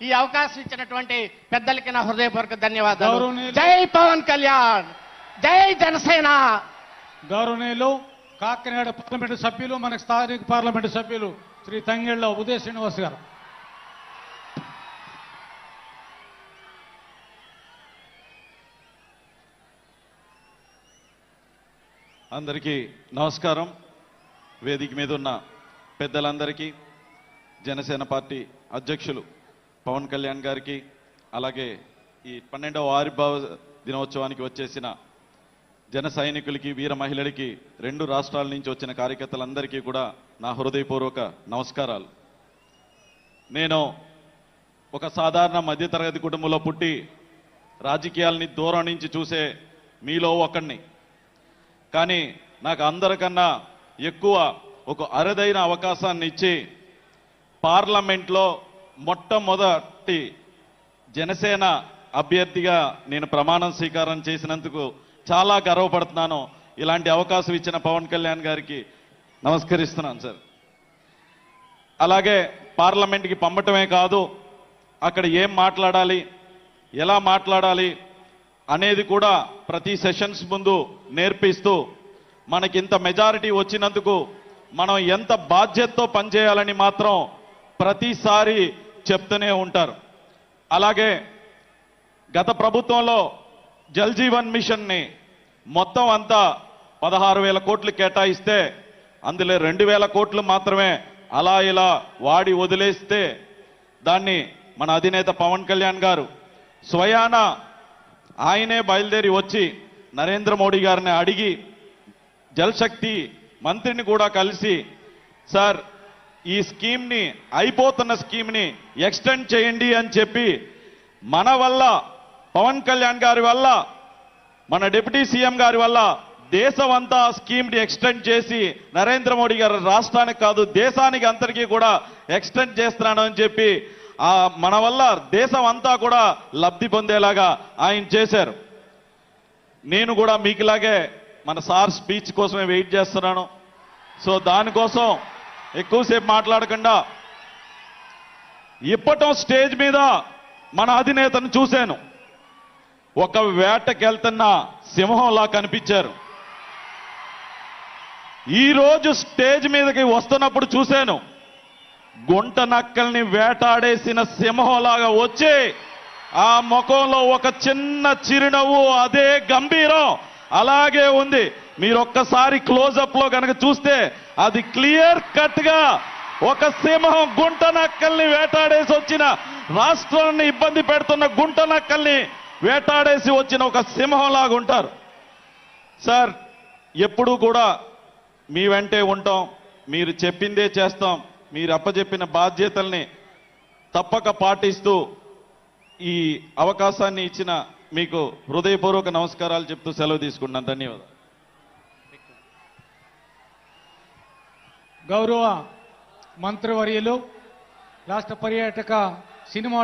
ఈ అవకాశం ఇచ్చినటువంటి పెద్దలకి నా హృదయపూర్వక ధన్యవాదాలు. జై పవన్ కళ్యాణ్, జై జనసేన. గౌరవనీయులు కాకినాడ పార్లమెంటు సభ్యులు, మన స్థానిక పార్లమెంటు సభ్యులు శ్రీ తంగెళ్ళ ఉదయ శ్రీనివాస్ గారు. అందరికీ నమస్కారం. వేదిక మీద ఉన్న పెద్దలందరికీ, జనసేన పార్టీ అధ్యక్షులు పవన్ కళ్యాణ్ గారికి, అలాగే ఈ 12వ ఆవిర్భావ దినోత్సవానికి వచ్చేసిన జన సైనికులకి, వీర మహిళలకి, 2 రాష్ట్రాల నుంచి వచ్చిన కార్యకర్తలందరికీ కూడా నా హృదయపూర్వక నమస్కారాలు. నేను ఒక సాధారణ మధ్యతరగతి కుటుంబంలో పుట్టి రాజకీయాలని దూరం నుంచి చూసే మీలో ఒకడిని. కానీ నాకు అందరికన్నా ఎక్కువ ఒక అరుదైన అవకాశాన్ని ఇచ్చి పార్లమెంట్లో మొట్టమొదటి జనసేన అభ్యర్థిగా నేను ప్రమాణం స్వీకారం చేసినందుకు చాలా గర్వపడుతున్నాను. ఇలాంటి అవకాశం ఇచ్చిన పవన్ కళ్యాణ్ గారికి నమస్కరిస్తున్నాను సార్. అలాగే పార్లమెంట్కి పంపటమే కాదు, అక్కడ ఏం మాట్లాడాలి, ఎలా మాట్లాడాలి అనేది కూడా ప్రతి సెషన్స్ ముందు నేర్పిస్తూ, మనకింత మెజారిటీ వచ్చినందుకు మనం ఎంత బాధ్యతతో పనిచేయాలని మాత్రం ప్రతిసారి చెప్తూనే ఉంటారు. అలాగే గత ప్రభుత్వంలో జల్ జీవన్ మిషన్ని మొత్తం అంతా 16,000 కోట్లు కేటాయిస్తే అందులో 2,000 కోట్లు మాత్రమే అలా ఇలా వాడి వదిలేస్తే, దాన్ని మన అధినేత పవన్ కళ్యాణ్ గారు స్వయాన ఆయనే బయలుదేరి వచ్చి నరేంద్ర మోడీ గారిని అడిగి జలశక్తి మంత్రిని కూడా కలిసి, సార్ ఈ స్కీమ్ని, అయిపోతున్న స్కీమ్ని ఎక్స్టెండ్ చేయండి అని చెప్పి, మన వల్ల, పవన్ కళ్యాణ్ గారి వల్ల, మన డిప్యూటీ సీఎం గారి వల్ల దేశం అంతా స్కీమ్ని ఎక్స్టెండ్ చేసి, నరేంద్ర మోడీ గారు రాష్ట్రానికి కాదు దేశానికి అందరికీ కూడా ఎక్స్టెండ్ చేస్తున్నాను అని చెప్పి, మన వల్ల దేశం అంతా కూడా లబ్ధి పొందేలాగా ఆయన చేశారు. నేను కూడా మీకులాగే మన సార్ స్పీచ్ కోసమే వెయిట్ చేస్తున్నాను. సో దానికోసం ఎక్కువసేపు మాట్లాడకుండా ఇప్పటం స్టేజ్ మీద మన అధినేతను చూశాను. ఒక వేటకెళ్తున్న సింహంలా కనిపించారు. ఈరోజు స్టేజ్ మీదకి వస్తున్నప్పుడు చూశాను, గుంట నక్కల్ని వేటాడేసిన సింహంలాగా వచ్చి ఆ ముఖంలో ఒక చిన్న చిరునవ్వు, అదే గంభీరం అలాగే ఉంది. మీరు ఒక్కసారి క్లోజప్ లో కనుక చూస్తే అది క్లియర్ కట్ గా ఒక సింహం గుంట నక్కల్ని వేటాడేసి వచ్చిన, రాష్ట్రాన్ని ఇబ్బంది పెడుతున్న గుంట నక్కల్ని వేటాడేసి వచ్చిన ఒక సింహంలాగా ఉంటారు. సార్, ఎప్పుడూ కూడా మీ వెంటే ఉంటాం, మీరు చెప్పిందే చేస్తాం, మీరు అప్పచెప్పిన బాధ్యతల్ని తప్పక పాటిస్తూ ఈ అవకాశాన్ని ఇచ్చిన మీకు హృదయపూర్వక నమస్కారాలు చెప్తూ సెలవు తీసుకుంటున్నాను. ధన్యవాదాలు. గౌరవ మంత్రివర్యులు, రాష్ట్ర పర్యాటక సినిమా